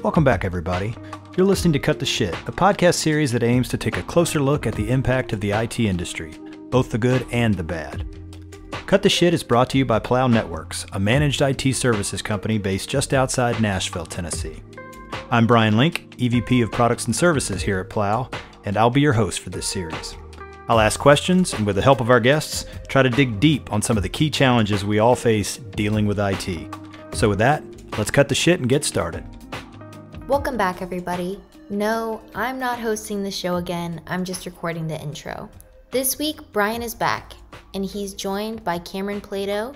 Welcome back, everybody. You're listening to Cut the Shit, a podcast series that aims to take a closer look at the impact of the IT industry, both the good and the bad. Cut the Shit is brought to you by Plow Networks, a managed IT services company based just outside Nashville, Tennessee. I'm Bryan Link, EVP of Products and Services here at Plow, and I'll be your host for this series. I'll ask questions, and with the help of our guests, try to dig deep on some of the key challenges we all face dealing with IT. So with that, let's cut the shit and get started. Welcome back, everybody. No, I'm not hosting the show again. I'm just recording the intro. This week, Bryan is back, and he's joined by Plato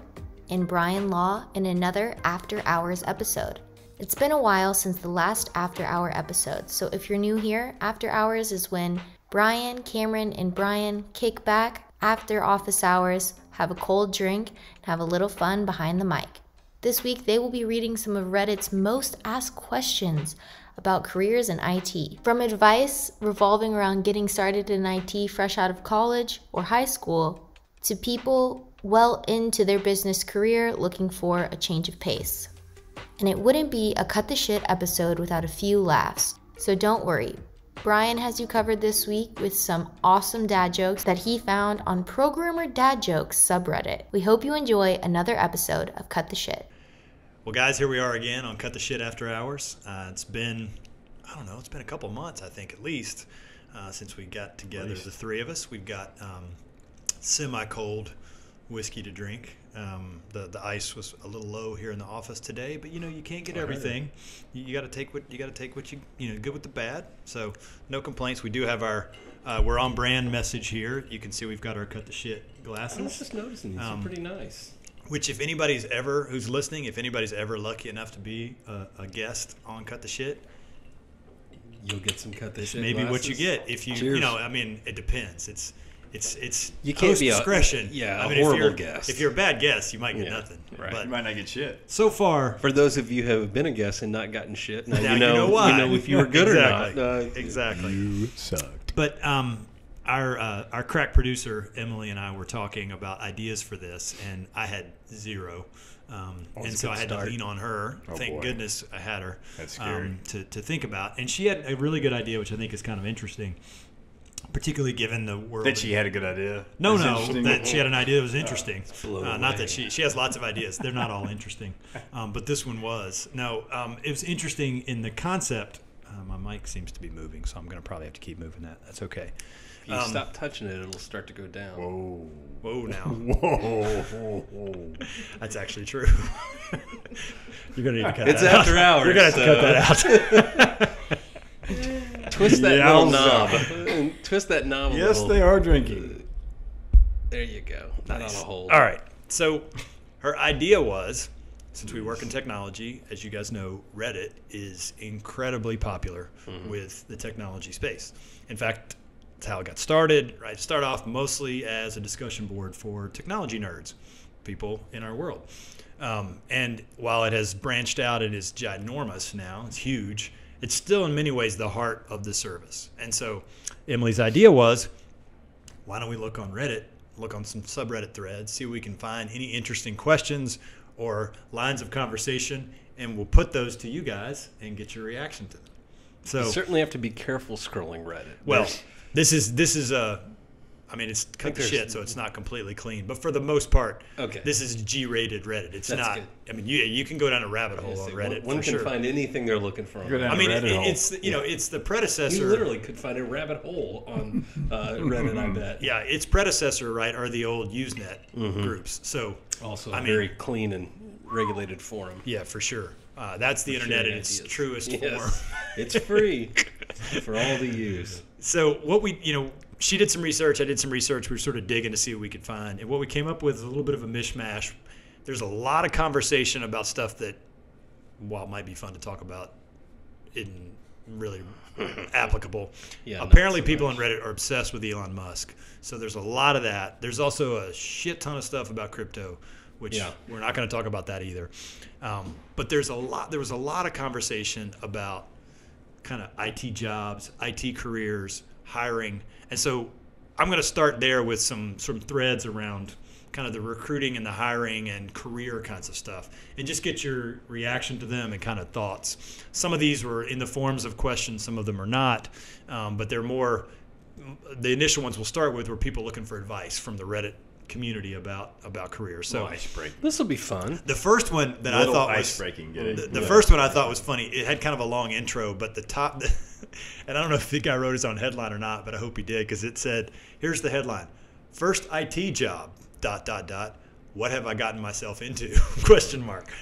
and Bryan Law in another After Hours episode. It's been a while since the last After Hour episode, so if you're new here, After Hours is when Bryan, Cameron, and Bryan kick back after office hours, have a cold drink, and have a little fun behind the mic. This week, they will be reading some of Reddit's most asked questions about careers in IT. From advice revolving around getting started in IT fresh out of college or high school, to people well into their business career looking for a change of pace. And it wouldn't be a Cut the Shit episode without a few laughs, so don't worry. Bryan has you covered this week with some awesome dad jokes that he found on Programmer Dad Jokes subreddit. We hope you enjoy another episode of Cut the Shit. Well, guys, here we are again on Cut the Shit After Hours. It's been a couple months, I think, at least, since we got together, the three of us. We've got semi-cold whiskey to drink. The ice was a little low here in the office today, but you can't get everything. You got to take what you good with the bad. So no complaints. We do have our we're on brand message here. You can see we've got our Cut the Shit glasses. I was just noticing these are pretty nice. Which, if anybody's ever lucky enough to be a guest on Cut the Shit, you'll get some Cut the Shit maybe glasses. What you get. If you it depends. It's you can't be discretion. a horrible guest. If you're a bad guest, you might get nothing. Right. But you might not get shit. So far, for those of you who have been a guest and not gotten shit, now you know why. You know if you were good or not. Exactly. You sucked. But our crack producer Emily and I were talking about ideas for this, and I had zero. And so I had to lean on her. Thank goodness I had her. That's scary. To think about. And she had a really good idea, which I think is kind of interesting, particularly given the world. That she had a good idea? No, that she had an idea that was interesting. Not that she has lots of ideas. They're not all interesting. But this one was. No, it was interesting in the concept. My mic seems to be moving, so I'm going to probably have to keep moving that. That's okay. If you stop touching it, it'll start to go down. Whoa now. Whoa. That's actually true. You're going to need to cut it's that out. After Hours. You're going to have to cut that out. Twist that little knob. Twist that knob a Yes, little. they are drinking. There you go. Not Nice. on a hold. All right. So her idea was, since we work in technology, as you guys know, Reddit is incredibly popular with the technology space. In fact, that's how it got started. Right, start off mostly as a discussion board for technology nerds, people in our world. And while it has branched out and is ginormous now, it's huge. It's still in many ways the heart of the service. And so Emily's idea was, why don't we look on Reddit, look on some subreddit threads, see if we can find any interesting questions or lines of conversation, and we'll put those to you guys and get your reaction to them. So You certainly have to be careful scrolling Reddit. well, this is it's cut the shit, so it's not completely clean. But for the most part, this is G-rated Reddit. It's That's not. good. I mean, you can go down a rabbit hole on Reddit. One for can sure. find anything they're looking for. Go down I mean, a rabbit hole. it's the predecessor. You literally could find a rabbit hole on Reddit, I bet. Yeah, its predecessor, right, are the old Usenet groups. So Also I a mean, very clean and regulated forum. yeah, for sure. That's the internet in its truest form. It's free for all to use. So what she did some research, I did some research. We were sort of digging to see what we could find. And what we came up with is a little bit of a mishmash. There's a lot of conversation about stuff that, while it might be fun to talk about, isn't really applicable. Yeah, apparently people on Reddit are obsessed with Elon Musk. So there's a lot of that. There's also a shit ton of stuff about crypto, which we're not going to talk about that either. But there was a lot of conversation about kind of IT jobs, IT careers, hiring. And so I'm going to start there with some threads around kind of the recruiting and the hiring and career kinds of stuff, and just get your reaction to them and kind of thoughts. Some of these were in the forms of questions, some of them are not, but they're more, the initial ones we'll start with were people looking for advice from the Reddit community about careers. So this will be fun. The first one that I thought was ice-breaking. The first one I thought was funny. It had kind of a long intro, but the top, and I don't know if the guy wrote his own headline or not, but I hope he did, because it said, here's the headline: first IT job, ... What have I gotten myself into? ?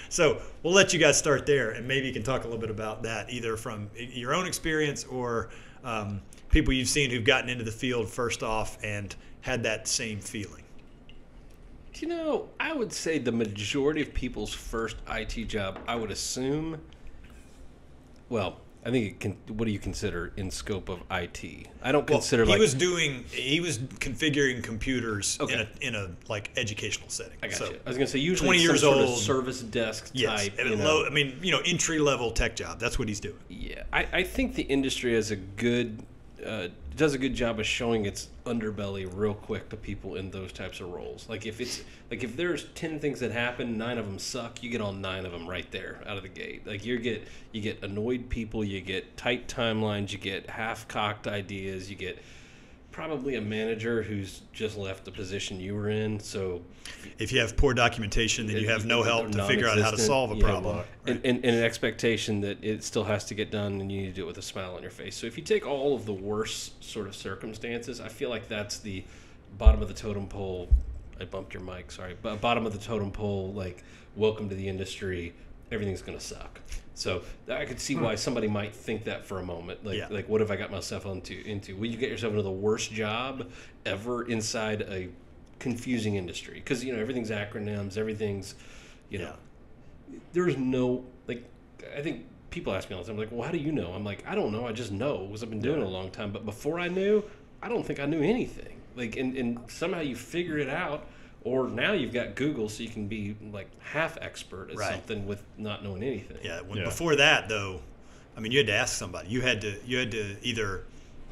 So we'll let you guys start there, and maybe you can talk a little bit about that, either from your own experience or people you've seen who've gotten into the field first off and had that same feeling. You know, I would say the majority of people's first IT job, I would assume, well, I think it can, what do you consider in scope of IT? I don't consider he was configuring computers in a like educational setting. I got so you. I was going to say usually 20 years some old, sort of service desk type. Entry level tech job. That's what he's doing. Yeah, I think the industry has does a good job of showing its underbelly real quick to people in those types of roles. Like if there's 10 things that happen, 9 of them suck, you get all 9 of them right there out of the gate. Like you get annoyed people, you get tight timelines, you get half-cocked ideas, you get probably a manager who's just left the position you were in. So if you have poor documentation, then you have no help to figure out how to solve a problem. Right. And an expectation that it still has to get done, and you need to do it with a smile on your face. So if you take all of the worst sort of circumstances, I feel like that's the bottom of the totem pole. I bumped your mic, sorry. But bottom of the totem pole, like, welcome to the industry, everything's going to suck. So I could see why somebody might think that for a moment. Like what have I got myself into? Will you get yourself into the worst job ever inside a confusing industry? Because, everything's acronyms, everything's, there's no, like, I think people ask me all the time, like, well, how do you know? I'm like, I don't know. I just know because I've been doing it a long time. But before I knew, I don't think I knew anything. Like, and somehow you figure it out. Or now you've got Google, so you can be like half expert at something with not knowing anything. Before that, though, I mean, you had to ask somebody. You had to either,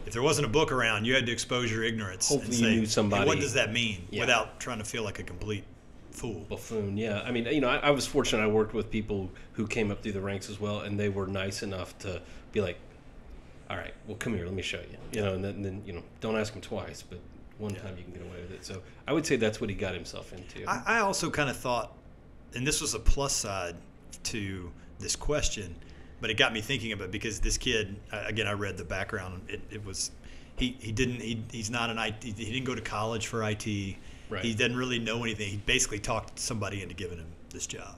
if there wasn't a book around, you had to expose your ignorance. Hopefully, and say, you knew somebody. Hey, what does that mean? Without trying to feel like a complete fool. Buffoon. Yeah. I mean, I was fortunate. I worked with people who came up through the ranks as well, and they were nice enough to be like, "All right, well, come here, let me show you." And then don't ask them twice, but one time you can get away with it. So I would say that's what he got himself into. I also kind of thought, and this was a plus side to this question, but it got me thinking about it because this kid, again, I read the background. It was he's not an IT. He didn't go to college for IT. Right. He didn't really know anything. He basically talked somebody into giving him this job.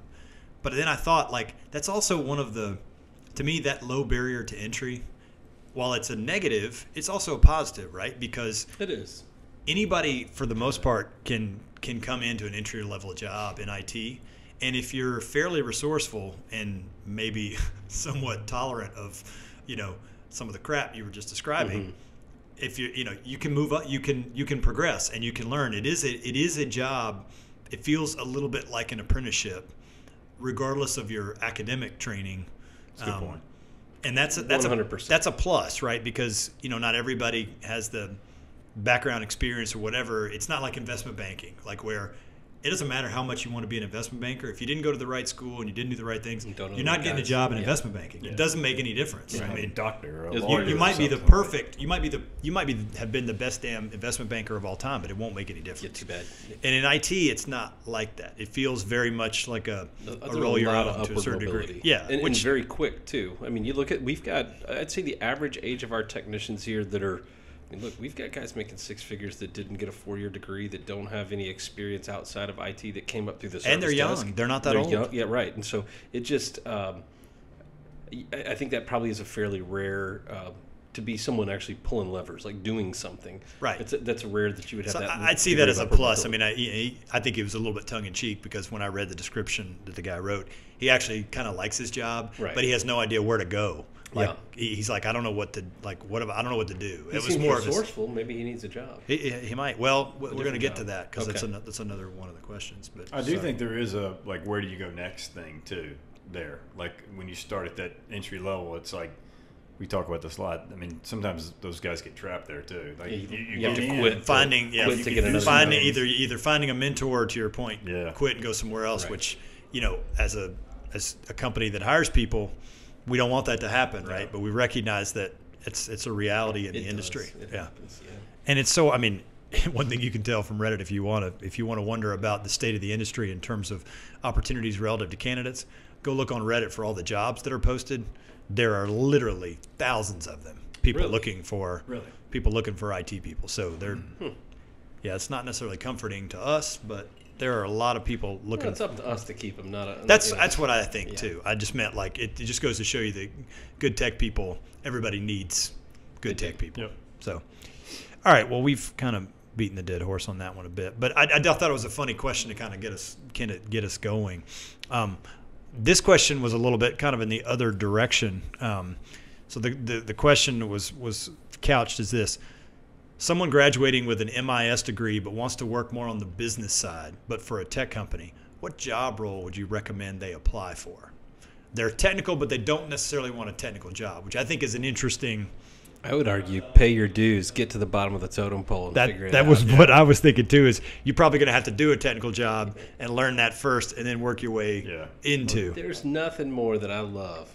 But then I thought, like, that's also one of the, to me, that low barrier to entry, while it's a negative, it's also a positive, right? Because it is. Anybody, for the most part, can come into an entry-level job in IT, and if you're fairly resourceful and maybe somewhat tolerant of, some of the crap you were just describing, if you can move up, you can progress, and you can learn. It is a job. It feels a little bit like an apprenticeship, regardless of your academic training. That's a good point. And that's 100%. That's a plus, right? Because not everybody has the background experience or whatever. It's not like investment banking, like where it doesn't matter how much you want to be an investment banker. If you didn't go to the right school and you didn't do the right things, you're not getting a job in investment banking. It doesn't make any difference. I mean, doctor or a lawyer, you might be the perfect. You might have been the best damn investment banker of all time, but it won't make any difference. Too bad. And in IT, it's not like that. It feels very much like a roll your own to a certain degree. Yeah, and very quick too. I mean, you look at I'd say the average age of our technicians here that are. Look, we've got guys making 6 figures that didn't get a 4-year degree, that don't have any experience outside of IT, that came up through the service and they're young. desk. They're not that old. Young. Yeah, right. And so it just, I think that probably is a fairly rare to be someone actually pulling levers, like doing something. Right. That's rare that you would have that. I'd see that as a plus. I mean, I think it was a little bit tongue in cheek because when I read the description that the guy wrote, he actually kind of likes his job, but he has no idea where to go. Like he's like, I don't know what to I don't know what to do. It was more resourceful. Maybe he needs a job. He might. Well, we're going to get to that because that's another one of the questions. But I do think there is a where do you go next thing too. There, like when you start at that entry level, it's like we talk about this a lot. I mean, sometimes those guys get trapped there too. Like You have get to in, quit. Finding Quit to get another finding job. either finding a mentor, to your point, quit and go somewhere else. Right. Which, as a company that hires people, we don't want that to happen, right? But we recognize that it's a reality in the industry. It Yeah. happens, yeah. And it's so, I mean, one thing you can tell from Reddit, if you want to wonder about the state of the industry in terms of opportunities relative to candidates, go look on Reddit for all the jobs that are posted. There are literally thousands of them. People looking for IT people. So they're it's not necessarily comforting to us, but there are a lot of people looking. Well, it's up to us to keep them, That's what I think too. I just meant like it just goes to show you that good tech people, everybody needs good tech people. Yep. So, all right. Well, we've kind of beaten the dead horse on that one a bit, but I thought it was a funny question to kind of get us going. This question was a little bit kind of in the other direction. So the question was couched as this: someone graduating with an MIS degree but wants to work more on the business side, but for a tech company, what job role would you recommend they apply for? They're technical, but they don't necessarily want a technical job, which I think is an interesting. I would argue pay your dues, get to the bottom of the totem pole, and figure it out. That was what I was thinking too. Is you're probably going to have to do a technical job and learn that first, and then work your way into. There's nothing more that I love,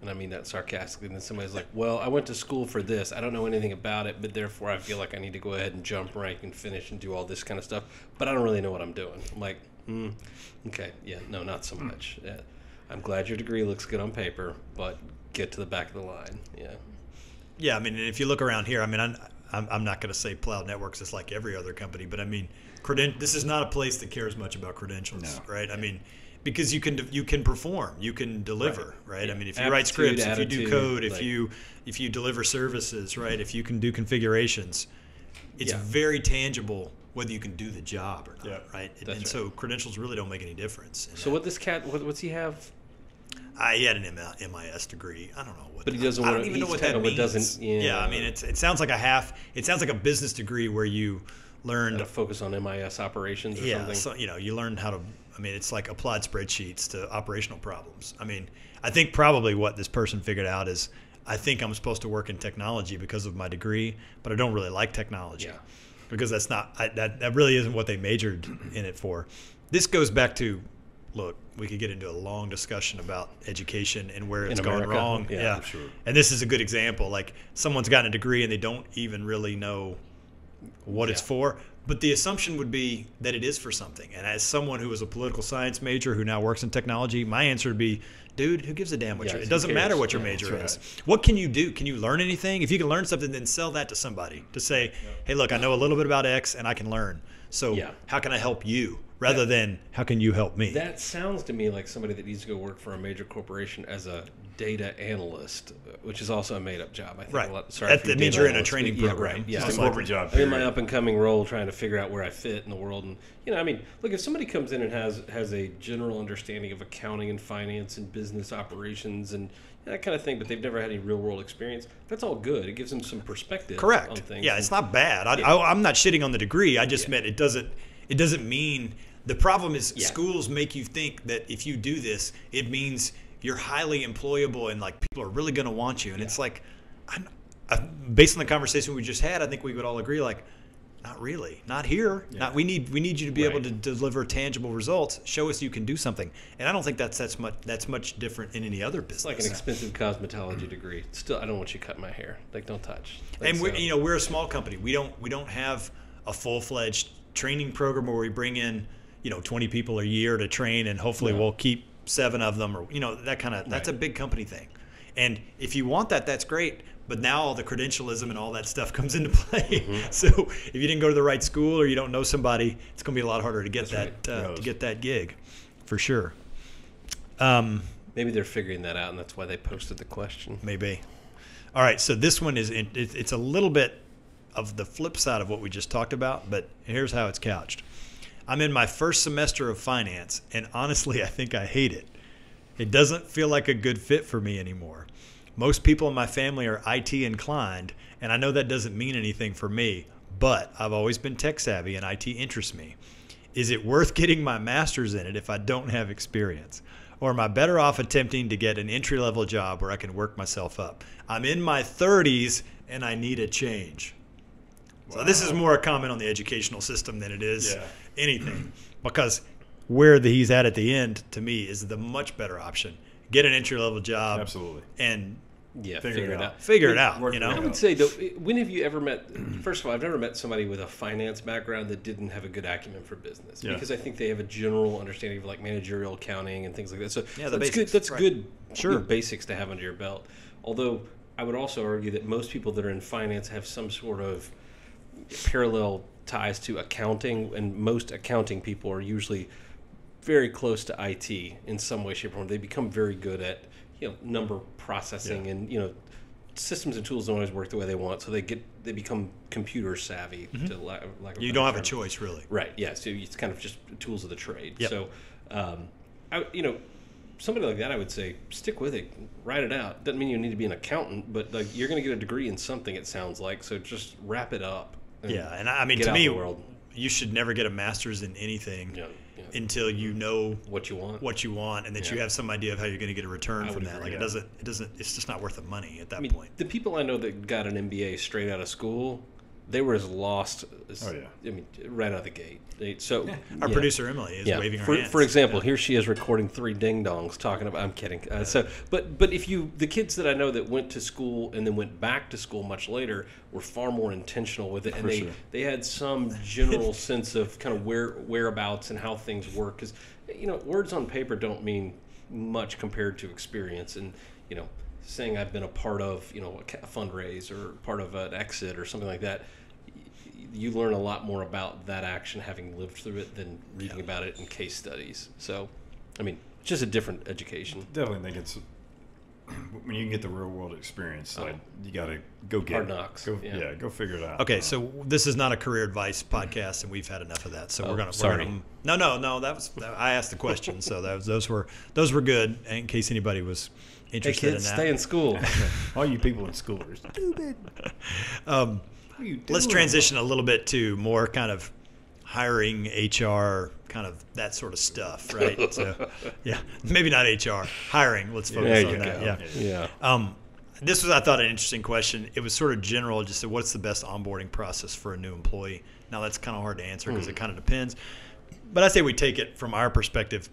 and I mean that sarcastically, than somebody's like, "Well, I went to school for this. I don't know anything about it, but therefore I feel like I need to go ahead and jump rank and finish and do all this kind of stuff. But I don't really know what I'm doing." I'm like, okay, yeah, no, not so much. Yeah. I'm glad your degree looks good on paper, but get to the back of the line. Yeah. Yeah, I mean, if you look around here, I mean, I'm not going to say Cloud Networks is like every other company, but I mean, this is not a place that cares much about credentials, right? I mean, because you can perform, you can deliver, right? Yeah. I mean, if you write scripts, if you do code, if you deliver services, right? If you can do configurations, it's very tangible whether you can do the job or not, right? And so credentials really don't make any difference. So what this cat, what's he have? He had an MIS degree. I don't know what. But he doesn't. I don't even know what that means. Doesn't. Yeah. I mean, it sounds like It sounds like a business degree where you learned to focus on MIS operations or something. So you learn how to. I mean, it's like applied spreadsheets to operational problems. I mean, I think probably what this person figured out is, I think I'm supposed to work in technology because of my degree, but I don't really like technology. Yeah. Because that's not that really isn't what they majored in it for. This goes back to. Look, we could get into a long discussion about education and where it's gone wrong. Yeah, for sure. And this is a good example. Like, someone's gotten a degree and they don't even really know what it's for. But the assumption would be that it is for something. And as someone who was a political science major who now works in technology, my answer would be, dude, who gives a damn what it doesn't matter what your major is. What can you do? Can you learn anything? If you can learn something, then sell that to somebody to say, hey, look, I know a little bit about X and I can learn. So how can I help you? Rather than, how can you help me? That sounds to me like somebody that needs to go work for a major corporation as a data analyst, which is also a made-up job, I think. Right. That means you're in a training program. Yeah, it's a corporate job. I'm in my up-and-coming role trying to figure out where I fit in the world. And, I mean, look, if somebody comes in and has a general understanding of accounting and finance and business operations and that kind of thing, but they've never had any real-world experience, that's all good. It gives them some perspective on things. Yeah, it's not bad. I'm not shitting on the degree. I just meant it doesn't mean... The problem is schools make you think that if you do this, it means you're highly employable and like people are really going to want you. And it's like, based on the conversation we just had, I think we would all agree, like, not really, not here. Yeah. We need you to be able to deliver tangible results. Show us you can do something. And I don't think that's much different in any other business. It's like an expensive cosmetology degree. Still, I don't want you cutting my hair. Like, don't touch. Like, and we're a small company. We don't have a full-fledged training program where we bring in 20 people a year to train, and hopefully we'll keep 7 of them, or that kind of. That's a big company thing. And if you want that, that's great. But now all the credentialism and all that stuff comes into play. Mm-hmm. So if you didn't go to the right school or you don't know somebody, it's going to be a lot harder to get to get that gig, for sure. Maybe they're figuring that out, and that's why they posted the question. Maybe. All right. So this one it's a little bit of the flip side of what we just talked about, but here's how it's couched. I'm in my first semester of finance, and honestly, I think I hate it. It doesn't feel like a good fit for me anymore. Most people in my family are IT inclined, and I know that doesn't mean anything for me, but I've always been tech savvy, and IT interests me. Is it worth getting my master's in it if I don't have experience? Or am I better off attempting to get an entry-level job where I can work myself up? I'm in my 30s and I need a change. Wow. So this is more a comment on the educational system than it is anything. Because where he's at the end, to me, is the much better option. Get an entry-level job. Absolutely. And figure it out. Figure it out, you know? I would say, though, when have you ever met, first of all, I've never met somebody with a finance background that didn't have a good acumen for business. Yeah. Because I think they have a general understanding of like managerial accounting and things like that. So that's good. That's good basics to have under your belt. Although I would also argue that most people that are in finance have some sort of parallel ties to accounting, and most accounting people are usually very close to IT in some way, shape, or form. They become very good at number processing and systems and tools don't always work the way they want, so they become computer savvy. To lack of you don't have a choice, really. Right? Yeah. So it's kind of just tools of the trade. Yep. So, somebody like that, I would say, stick with it, write it out. Doesn't mean you need to be an accountant, but like you're going to get a degree in something. It sounds like, so just wrap it up. And I mean, to me, you should never get a master's in anything until you know what you want, and that you have some idea of how you're going to get a return from that. Like it's just not worth the money at that point. The people I know that got an MBA straight out of school, they were as lost as, right out of the gate. Our producer Emily is waving her hands. For example, here she is recording 3 ding dongs talking about. I'm kidding. But if the kids that I know that went to school and then went back to school much later were far more intentional with it, and they had some general sense of kind of whereabouts and how things work. Because words on paper don't mean much compared to experience, and saying I've been a part of a fundraise or part of an exit or something like that. You learn a lot more about that action having lived through it than reading about it in case studies. So, I mean, it's just a different education. Definitely think it's when you can get the real world experience. You got to go get hard knocks. Go figure it out. Okay, so this is not a career advice podcast, and we've had enough of that. So we're gonna. No. That was I asked the question, so those were good. In case anybody was interested in that, stay in school. All you people in school are stupid. Let's transition a little bit to more kind of hiring, HR, kind of that sort of stuff, right? So, maybe not HR, hiring. Let's focus on that. Yeah. This was, I thought, an interesting question. It was sort of general, just said, what's the best onboarding process for a new employee? Now, that's kind of hard to answer because it kind of depends. But I say we take it from our perspective.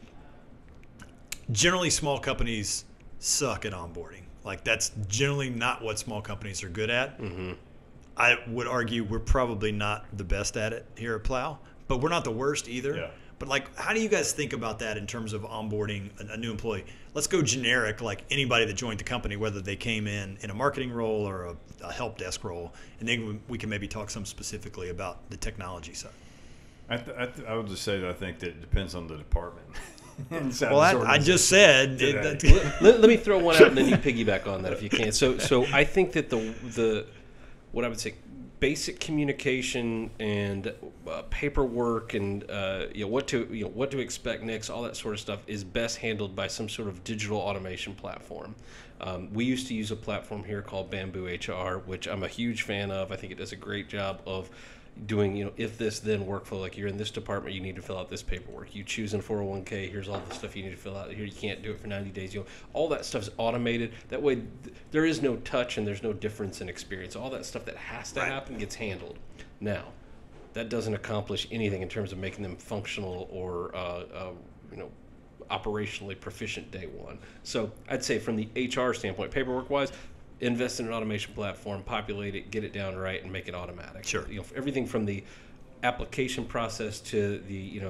Generally, small companies suck at onboarding. Like, that's generally not what small companies are good at. Mm-hmm. I would argue we're probably not the best at it here at Plow, but we're not the worst either. Yeah. But like, how do you guys think about that in terms of onboarding a new employee? Let's go generic, like anybody that joined the company, whether they came in a marketing role or a help desk role, and then we can maybe talk some specifically about the technology side. I would just say that I think that it depends on the department. Well, I just said. Let me throw one out, and then you piggyback on that if you can. So I think that the what I would say, basic communication and paperwork and what to expect next, all that sort of stuff is best handled by some sort of digital automation platform. We used to use a platform here called Bamboo HR, which I'm a huge fan of. I think it does a great job of doing, if this then workflow, like you're in this department, you need to fill out this paperwork. You choose in 401k, here's all the stuff you need to fill out. Here you can't do it for 90 days. All that stuff is automated. That way there is no touch and there's no difference in experience. All that stuff that has to happen gets handled. Now, that doesn't accomplish anything in terms of making them functional or operationally proficient day one. So I'd say from the HR standpoint, paperwork-wise, invest in an automation platform, populate it, get it down right, and make it automatic. Sure. Everything from the application process to the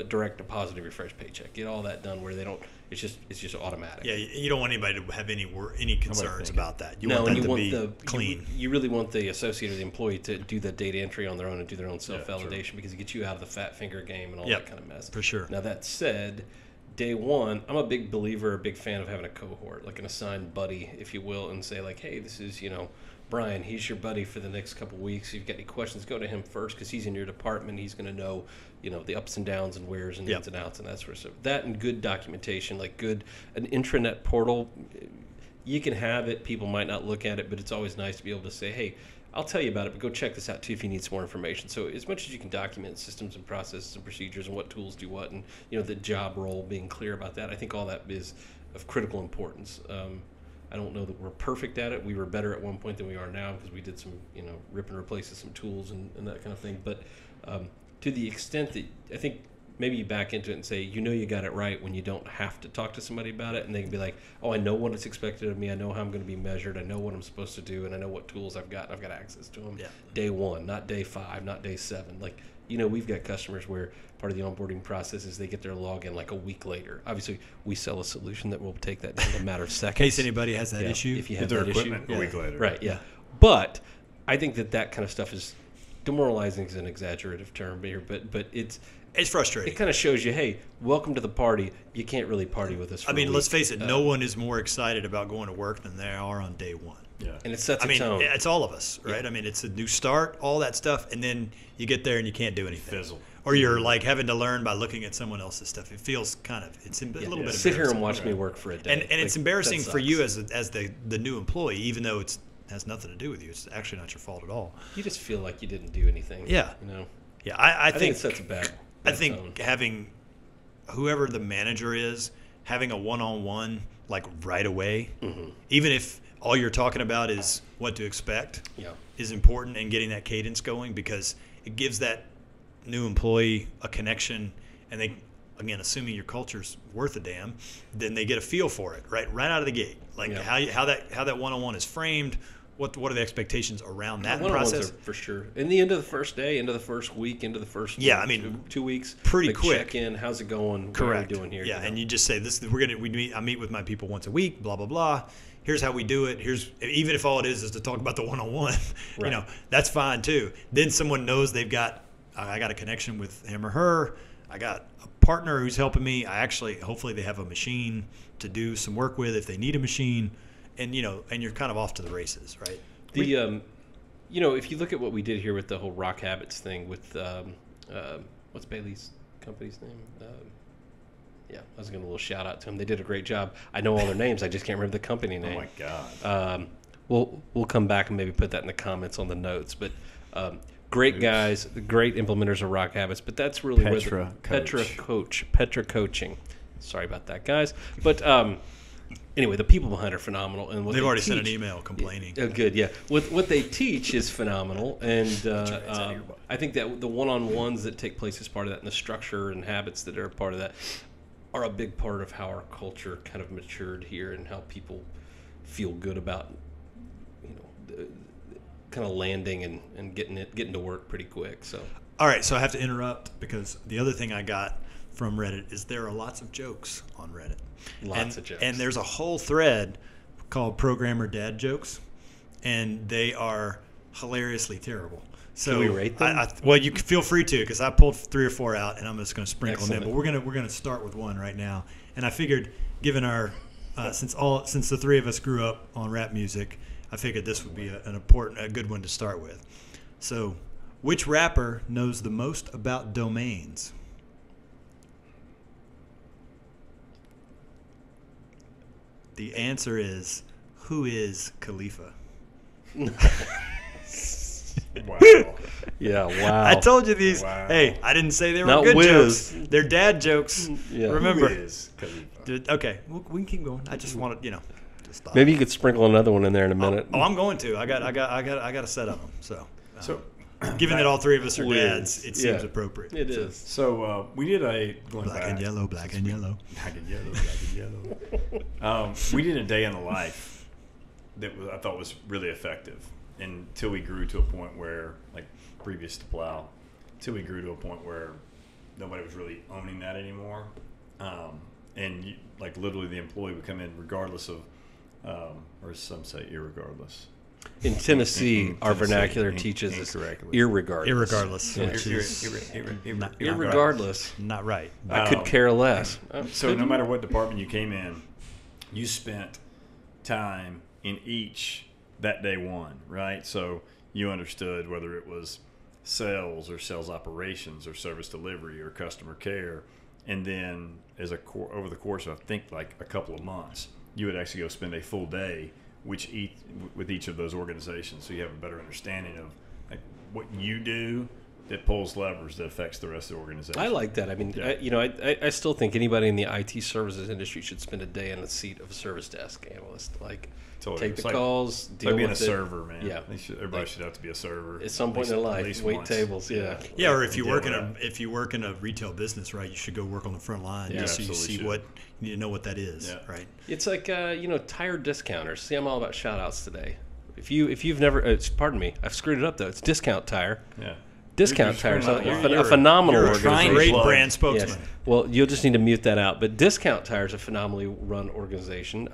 direct deposit of your fresh paycheck. Get all that done where they don't. It's just automatic. Yeah, you don't want anybody to have any concerns about that. You want that to be clean. You really want the associate or the employee to do the data entry on their own and do their own self-validation because it gets you out of the fat finger game and all that kind of mess. For sure. Now that said, day one, I'm a big believer, a big fan of having a cohort, like an assigned buddy, if you will, and say like, hey, this is, Bryan, he's your buddy for the next couple of weeks. If you've got any questions, go to him first because he's in your department. He's going to know, the ups and downs and wheres and ins and outs and that sort of stuff. That and good documentation, like an intranet portal. You can have it. People might not look at it, but it's always nice to be able to say, hey, I'll tell you about it, but go check this out too if you need some more information. So as much as you can document systems and processes and procedures and what tools do what, and the job role, being clear about that, I think all that is of critical importance. I don't know that we're perfect at it. We were better at one point than we are now because we did some rip and replaces some tools and that kind of thing. But to the extent that I think maybe you back into it and say, you got it right when you don't have to talk to somebody about it, and they can be like, oh, I know what is expected of me. I know how I'm going to be measured. I know what I'm supposed to do, and I know what tools I've got. I've got access to them. Yeah. Day 1, not day 5, not day 7. Like, we've got customers where part of the onboarding process is they get their login like a week later. Obviously, we sell a solution that will take that in a matter of seconds. In case anybody has that issue. If you have their that issue. equipment a week later. Right, yeah. But I think that kind of stuff is demoralizing is an exaggerative term here, but it's frustrating. It kind of shows you, hey, welcome to the party. You can't really party with us for a week. Let's face it, no one is more excited about going to work than they are on day 1. Yeah. And it sets a tone. It's all of us, right? Yeah. It's a new start, all that stuff, and then you get there and you can't do anything. Fizzle. Or you're like having to learn by looking at someone else's stuff. It feels it's a little bit embarrassing. Sit here and watch me work for a day. And it's embarrassing that for you sucks. as the new employee, even though it has nothing to do with you. It's actually not your fault at all. You just feel like you didn't do anything. Yeah. Yeah, I think it sets a bad I think tone. having whoever the manager is, having a one-on-one like right away, even if all you're talking about is what to expect, is important, and getting that cadence going, because it gives that new employee a connection, and they, again, assuming your culture's worth a damn, then they get a feel for it right out of the gate, like how that one-on-one is framed. What are the expectations around that process? For sure. In the end of the first day, end of the first week, end of the first 2 weeks, pretty quick. Check in. How's it going? Correct. What are we doing here? Yeah, and you just say this. I meet with my people once a week. Blah blah blah. Here's how we do it. Even if all it is to talk about the one-on-one. Right. That's fine too. Then someone knows I got a connection with him or her. I got a partner who's helping me. Hopefully they have a machine to do some work with if they need a machine. And you're kind of off to the races, right? If you look at what we did here with the whole Rock Habits thing with what's Bailey's company's name? I was giving a little shout out to them. They did a great job. I know all their names. I just can't remember the company name. Oh my God. We'll come back and maybe put that in the comments on the notes. But great guys, great implementers of Rock Habits. But that's really Petra Coaching. Sorry about that, guys. But anyway, the people behind are phenomenal, and they've already sent an email complaining. Oh, good, yeah. What they teach is phenomenal, and I think that the one-on-ones that take place as part of that, and the structure and habits that are a part of that, are a big part of how our culture kind of matured here, and how people feel good about, kind of landing and getting to work pretty quick. So, all right, so I have to interrupt because the other thing I got from Reddit is there are lots of jokes on Reddit. Lots of jokes. And there's a whole thread called Programmer Dad Jokes, and they are hilariously terrible. So can we rate them? Well, you can feel free to, because I pulled 3 or 4 out, and I'm just going to sprinkle them in. But we're gonna start with one right now. And I figured, given our since the 3 of us grew up on rap music, I figured this would be a good one to start with. So, which rapper knows the most about domains? The answer is, who is Khalifa? Wow. Yeah, wow. I told you these. Wow. Hey, I didn't say they were Not good Wiz. jokes. They're dad jokes. Yeah. Remember. Who is Khalifa? Okay, we can keep going. I just wanted, just thought. Maybe you could sprinkle another one in there in a minute. Oh, I'm going to. I got a set of them. So, So, given that all 3 of us are Wiz. dads, it seems Yeah. appropriate. It is. So we did Black and yellow, black and yellow. Black and yellow. We did a day in the life that I thought was really effective until we grew to a point where, like previous to Plow, until we grew to a point where nobody was really owning that anymore. And literally the employee would come in regardless of, or some say irregardless. In Tennessee, In our Tennessee, vernacular teaches us incorrectly. irregardless. Irregardless. Yeah. Which is Irregardless. not right. I could care less. So no matter what department you came in, you spent time in each that day one, right? So you understood whether it was sales or sales operations or service delivery or customer care, and then over the course of I think like a couple of months, you would actually go spend a full day with each of those organizations, so you have a better understanding of like what you do that pulls levers that affects the rest of the organization. I like that. I mean, Yeah. I still think anybody in the IT services industry should spend a day in the seat of a service desk analyst. Like, Totally. take It's the like- calls, It's deal like being a with it. server, man. Yeah. Everybody should have to be a server. At some point in their at life, least wait once. tables, yeah. Yeah, or if you Deal work with in a retail business, right, you should go work on the front line Yeah, just so you absolutely see should. what you need to know what that is, Yeah. right? It's like tire discounters. See, I'm all about shout outs today. If you've never, pardon me, I've screwed it up though. It's Discount Tire. Yeah. Discount You're Tires, screwing up. a phenomenal You're a organization. great Plug. brand spokesman. Yes. Well, you'll just need to mute that out. But Discount Tire is a phenomenally run organization,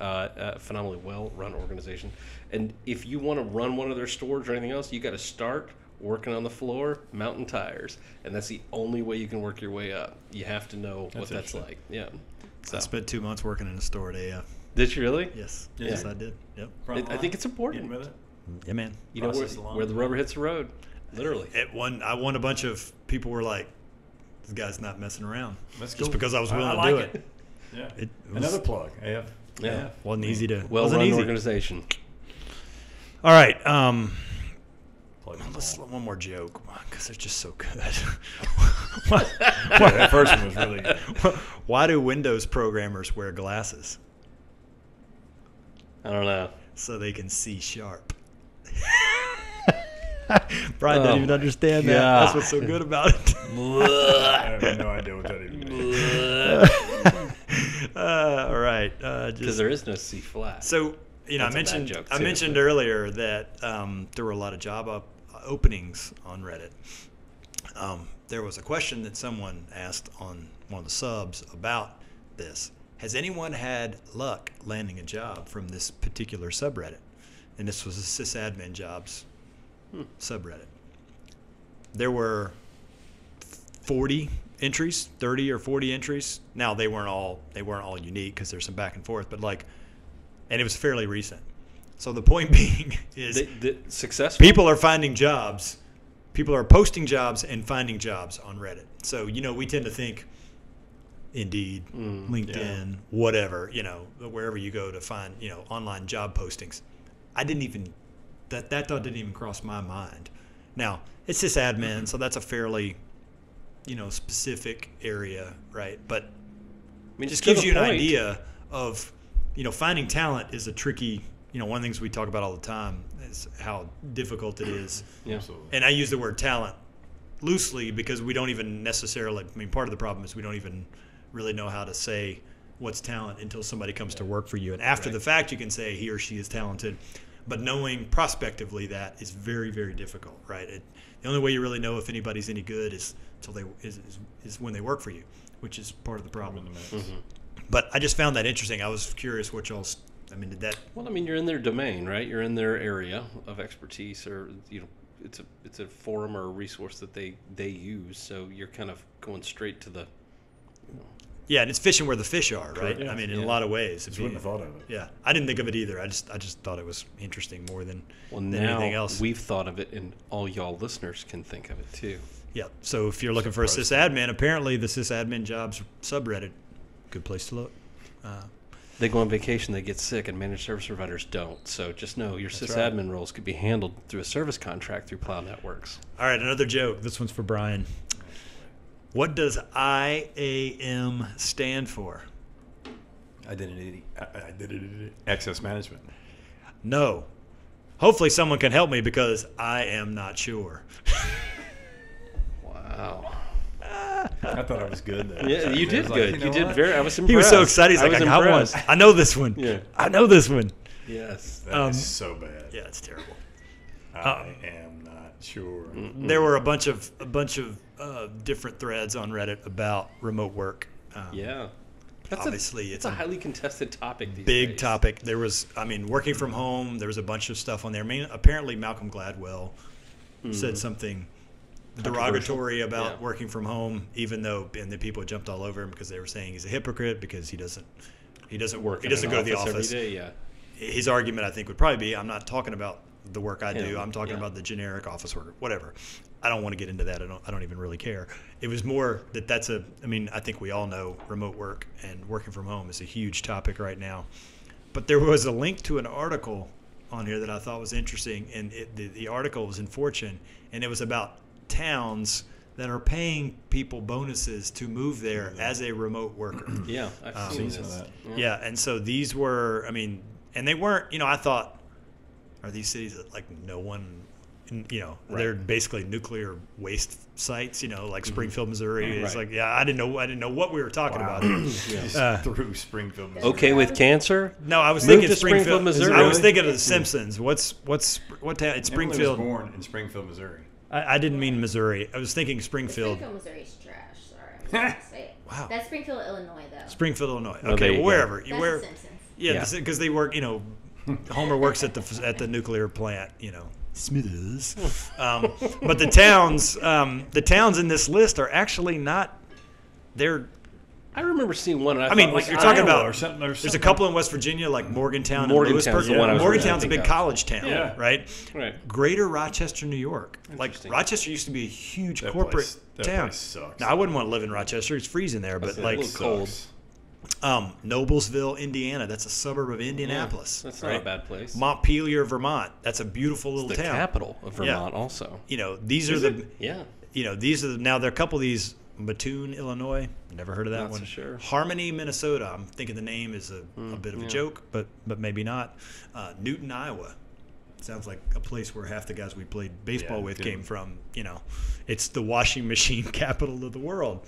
phenomenally well-run organization. And if you want to run one of their stores or anything else, you got to start working on the floor, mounting tires, and that's the only way you can work your way up. You have to know what that's interesting. like. Yeah. So, I spent 2 months working in a store at AF. did you really? Yes. Yeah. Yes, I did. Yep. I think it's important. Getting with it. Yeah, man. You know Process along where the the rubber way. hits the road, literally. I won a bunch of people were like, this guy's not messing around. That's Just cool. because I was willing I to like do it. it. Yeah. It was- Another plug. AF. Yeah. Wasn't easy to. wasn't Well-run easy. organization. All right. Plug Let's one more joke because they're just so good. Yeah, that first one was really good. Why do Windows programmers wear glasses? I don't know. So they can see sharp. Brian Oh doesn't even my understand that. God. That's what's so good about it. I have no idea what that even means. All right. Because Just there is no C flat. so That's a I bad mentioned joke, I too, mentioned but- earlier that there were a lot of job openings on Reddit. There was a question that someone asked on one of the subs about this. Has anyone had luck landing a job from this particular subreddit? And this was a sysadmin jobs subreddit. There were 40 entries, 30 or 40 entries. Now they weren't all unique because there's some back and forth, but and it was fairly recent. So the point being is the successful people are finding jobs. People are posting jobs and finding jobs on Reddit. So, we tend to think Indeed, LinkedIn, whatever, wherever you go to find, online job postings. I didn't even, that thought didn't even cross my mind. Now, it's sysadmin, so that's a fairly, specific area, right? But I mean, it just to gives the you an point. idea of, finding talent is a tricky, one of the things we talk about all the time is how difficult it is. Yeah. Absolutely. And I use the word talent loosely because we don't even necessarily, part of the problem is we don't even really know how to say what's talent until somebody comes to work for you. And after the fact, you can say he or she is talented. But knowing prospectively that is very, very difficult, right? The only way you really know if anybody's any good is when they work for you, which is part of the problem. But I just found that interesting. I was curious what y'all's, did that... Well, you're in their domain, right? You're in their area of expertise, or it's a forum or a resource that they use. So you're kind of going straight to the. Yeah, and it's fishing where the fish are, right? Yeah. In a lot of ways. Just wouldn't have thought of it. Yeah, I didn't think of it either. I just thought it was interesting more than Now anything else. we've thought of it, and all y'all listeners can think of it too. Yeah. So if you're looking for a sysadmin, apparently the sysadmin jobs subreddit, good place to look. They go on vacation, they get sick, and managed service providers don't. So just know your sysadmin roles could be handled through a service contract through Plow Networks. All right, another joke. This one's for Brian. What does IAM stand for? Identity. Access management. No. Hopefully someone can help me because I am not sure. Wow. I thought I was good there. Yeah, you did I was good. like, you know did what? very. I was impressed. He was so excited. He's like, I got one. impressed. I know this one. Yeah. I know this one. Yes. That is so bad. Yeah, it's terrible. I am not sure. There were a bunch of different threads on Reddit about remote work. Yeah. Obviously, it's a highly contested topic these big days. topic. There was, working from home. There was a bunch of stuff on there. Apparently, Malcolm Gladwell said something derogatory about Yeah. working from home, even though and the people jumped all over him because they were saying he's a hypocrite because he doesn't work. He doesn't go to the office. every day. Yeah. His argument, I think, would probably be, I'm not talking about the work I do. Yeah, I'm talking yeah. about the generic office work, whatever. I don't want to get into that. I don't even really care. It was more that's I think we all know remote work and working from home is a huge topic right now. But there was a link to an article on here that I thought was interesting, and the article was in Fortune, and it was about towns that are paying people bonuses to move there as a remote worker. Yeah, I've seen this. Yeah, and so these were, I mean, and they weren't, you know, I thought, are these cities that like no one, you know, they're basically nuclear waste sites, you know, like Springfield, Missouri. It's like, yeah, I didn't know what we were talking about. Through Springfield, Missouri. Okay with cancer? No, I was Move thinking to Springfield, Missouri. I was thinking of The Simpsons. What town? It's Emily Springfield. was born in Springfield, Missouri. I didn't mean Missouri. I was thinking Springfield. Springfield, Missouri's trash. Sorry, I was going to say it. Wow. That's Springfield, Illinois, though. Springfield, Illinois. Oh, Okay, there you wherever. That's Where, The Simpsons. yeah, because they work, you know, Homer works at the nuclear plant, you know. Smithers. But the towns in this list are actually not. I remember seeing one. And I mean, like you're talking Iowa about. or something, There's a couple in West Virginia, like Morgantown. Morgantown's and Lewisburg. the one I was Morgantown's a thinking big of. college town, right? Right. Greater Rochester, New York. Like Interesting. Rochester used to be a huge That corporate place- that town. place sucks. Now I wouldn't want to live in Rochester. It's freezing there, but That's a like little cold. Noblesville, Indiana. That's a suburb of Indianapolis. That's not a bad place. Montpelier, Vermont. That's a beautiful little The town. capital of Vermont, also. You know, these are the. Yeah. You know, these are now there are a couple of these. Mattoon, Illinois. Never heard of that Not one. so sure. Harmony, Minnesota. I'm thinking the name is a bit of a joke, but maybe not. Newton, Iowa. Sounds like a place where half the guys we played baseball with came from. You know, it's the washing machine capital of the world.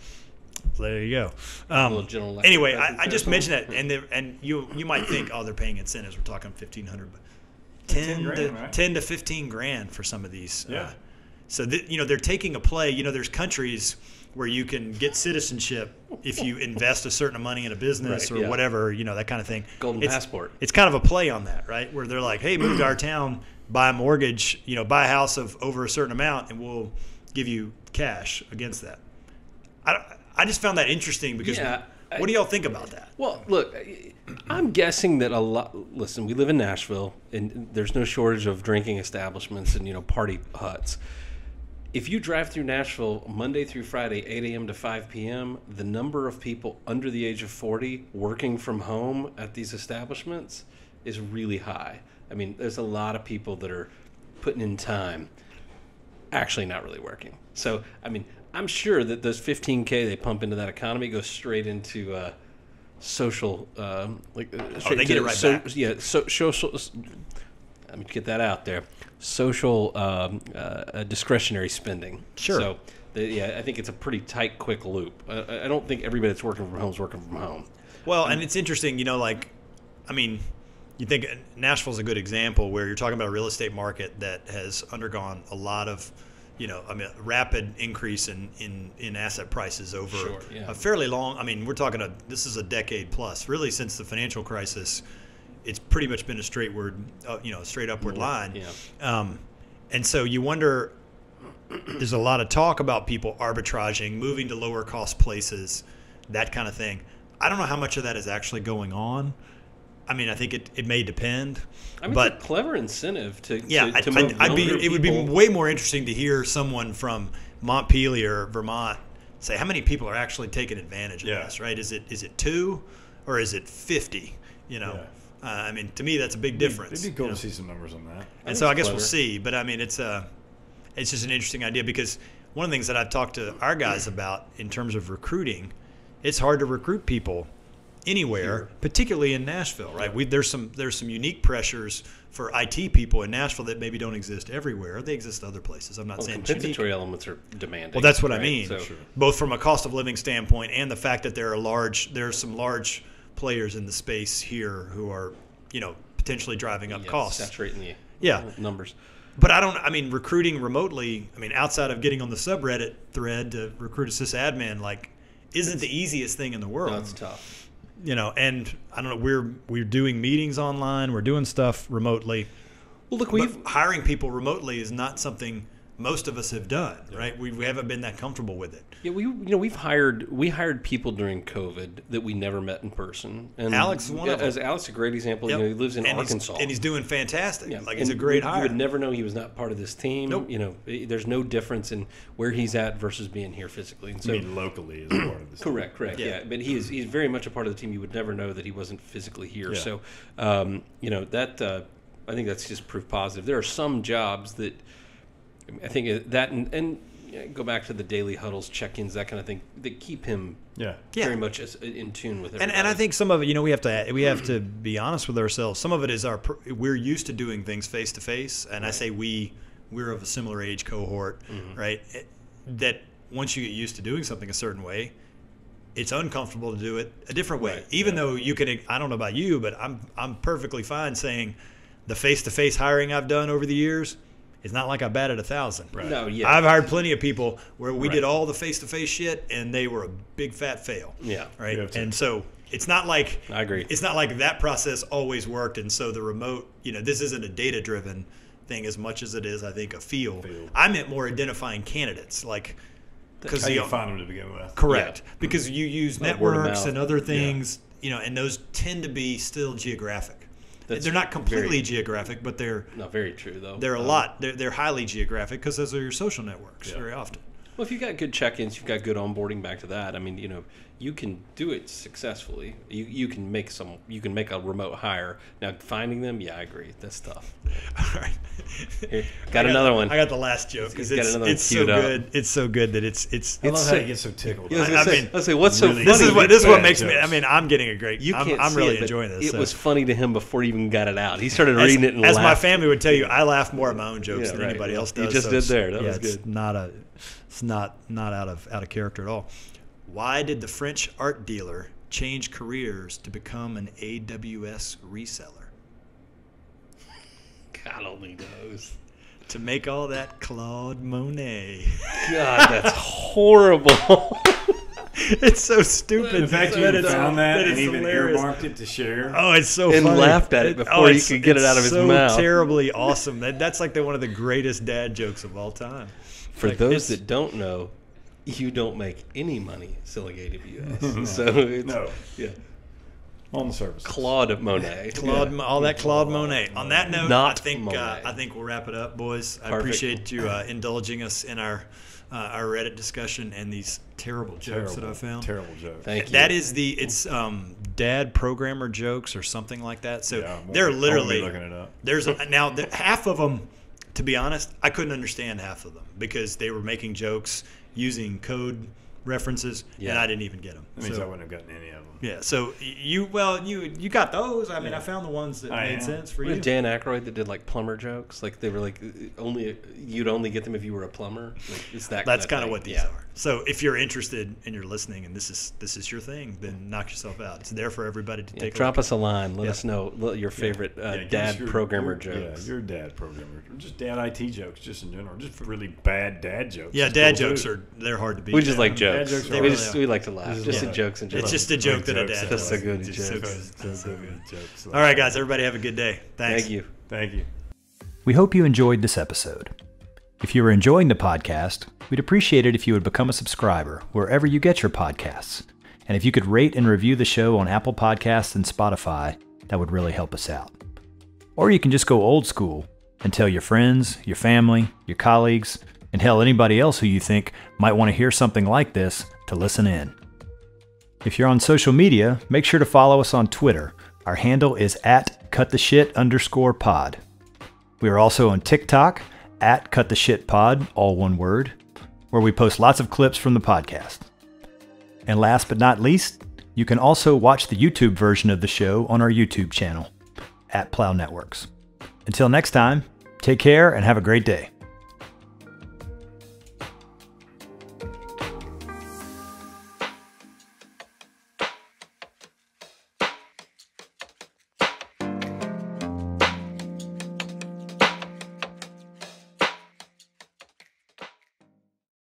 So there you go. Anyway, I just mentioned that, and you might think, oh, they're paying incentives. We're talking $1,500, but 10 to 15 grand for some of these. Yeah. So you know, they're taking a play. You know, there's countries where you can get citizenship if you invest a certain money in a business or whatever, you know, that kind of thing. Golden passport. It's kind of a play on that, right? Where they're like, hey, move to our town, buy a mortgage, you know, buy a house of over a certain amount, and we'll give you cash against that. I just found that interesting because what do y'all think about that? Well, look, I'm guessing that a lot. Listen, we live in Nashville, and there's no shortage of drinking establishments and, you know, party huts. If you drive through Nashville Monday through Friday, 8 a.m. to 5 p.m., the number of people under the age of 40 working from home at these establishments is really high. I mean, there's a lot of people that are putting in time, actually not really working. So, I mean, I'm sure that those $15K they pump into that economy goes straight into social, they get it right back. Yeah, social. Let me get that out there. Social discretionary spending. Sure. So, I think it's a pretty tight, quick loop. I don't think everybody that's working from home is working from home. Well, and it's interesting, you know, like, I mean, you think Nashville's a good example where you're talking about a real estate market that has undergone a lot of, you know, I mean, rapid increase in asset prices over a fairly long. I mean, we're talking this is a decade plus, really, since the financial crisis. It's pretty much been a straight upward line. Yeah. And so you wonder, there's a lot of talk about people arbitraging, moving to lower cost places, that kind of thing. I don't know how much of that is actually going on. I mean, I think it may depend. I mean, but it's a clever incentive to move it would be way more interesting to hear someone from Montpelier, Vermont, say how many people are actually taking advantage of this, right? Is it 2 or is it 50? You know. Yeah. I mean, to me, that's a big difference. It'd be cool to see some numbers on that. And so I guess we'll see. But, I mean, it's just an interesting idea because one of the things that I've talked to our guys about in terms of recruiting, it's hard to recruit people anywhere, particularly in Nashville, right? There's some unique pressures for IT people in Nashville that maybe don't exist everywhere. They exist other places. I'm not saying compensatory elements are demanding. Well, that's what I mean. So, both from a cost of living standpoint and the fact that there are some large players in the space here who are, you know, potentially driving up costs, saturating the numbers. But recruiting remotely, I mean, outside of getting on the subreddit thread to recruit a sysadmin, like, isn't the easiest thing in the world. That's tough. You know, and I don't know, we're doing meetings online, we're doing stuff remotely. Well, look, hiring people remotely is not something most of us have done, right? We haven't been that comfortable with it. Yeah, we hired people during COVID that we never met in person. And Alex is one of them. As Alex, a great example. Yep. You know, he lives in Arkansas, and he's doing fantastic. Yeah. Like, he's a great hire. You would never know he was not part of this team. Nope. You know, there's no difference in where he's at versus being here physically. And so, I mean, locally is part of this. Correct. Yeah, but he's very much a part of the team. You would never know that he wasn't physically here. Yeah. So, you know, that I think that's just proof positive. There are some jobs that I think that and go back to the daily huddles, check-ins, that kind of thing, that keep him very much in tune with everybody. And I think some of it, we have to be honest with ourselves. Some of it is we're used to doing things face to face, and I say we're of a similar age cohort, right? That once you get used to doing something a certain way, it's uncomfortable to do it a different way. Even though you can, I don't know about you, but I'm perfectly fine saying the face to face hiring I've done over the years. It's not like I batted 1,000. Right. No, yeah. I've hired plenty of people where we did all the face-to-face shit, and they were a big fat fail. Yeah. Right. And so it's not like I agree. It's not like that process always worked, and so the remote, this isn't a data-driven thing as much as it is, I think, a feel. I meant more identifying candidates, like because you find them to begin with. Correct, because you use networks and other things, and those tend to be still geographic. They're not completely geographic, but they're not very true though. They're a lot. They're highly geographic because those are your social networks very often. Well, if you've got good check-ins, you've got good onboarding. Back to that, I mean, you can do it successfully. You can make a remote hire. Now finding them, I agree, that's tough. All right, Here, got another one. I got the last joke because it's so good. It's so good that it's. I love how you get so tickled. Let's say what's really, so funny. This is what makes me. I mean, I'm getting a great. You can't I'm really see it, enjoying this. It was funny to him before he even got it out. He started reading it and as laughed. my family would tell you, I laugh more at my own jokes than anybody else does. You just did there. That was good. It's not out of character at all. Why did the French art dealer change careers to become an AWS reseller? God only knows. To make all that Claude Monet. God, that's horrible. It's so stupid. The fact you found that and even earmarked it to share. Oh, it's so and funny. Laughed at it before he could get it out of his mouth. So terribly awesome. That's like one of the greatest dad jokes of all time. For those that don't know, you don't make any money selling AWS. So on the surface. Claude Monet. All that Claude Monet. On that note, I think we'll wrap it up, boys. Perfect. I appreciate you indulging us in our Reddit discussion and these terrible jokes that I found. Terrible jokes. Thank you. That is it's dad programmer jokes or something like that. So they're literally looking it up. There's now half of them. To be honest, I couldn't understand half of them because they were making jokes using code references, and I didn't even get them. That means I wouldn't have gotten any of them. Yeah, so you got those. I mean, I found the ones that made sense for you. Dan Aykroyd that did like plumber jokes, like they were like you'd only get them if you were a plumber. Like, it's that's kind of what these are. So if you're interested and you're listening and this is your thing, then knock yourself out. It's there for everybody to take. Drop us a line. Let us know your favorite dad programmer jokes. Yeah, your dad programmer, just dad IT jokes, just in general, just really bad dad jokes. Yeah, dad jokes they're hard to beat. We just like jokes. We like to laugh. Just the jokes in general. It's just a joke that a dad does. That's a good joke. So good jokes. All right, guys. Everybody have a good day. Thanks. Thank you. We hope you enjoyed this episode. If you are enjoying the podcast, we'd appreciate it if you would become a subscriber wherever you get your podcasts. And if you could rate and review the show on Apple Podcasts and Spotify, that would really help us out. Or you can just go old school and tell your friends, your family, your colleagues, and hell, anybody else who you think might want to hear something like this to listen in. If you're on social media, make sure to follow us on Twitter. Our handle is @cuttheshit_pod. We are also on TikTok @cuttheshitpod, all one word, where we post lots of clips from the podcast. And last but not least, you can also watch the YouTube version of the show on our YouTube channel @Plow Networks. Until next time, take care and have a great day.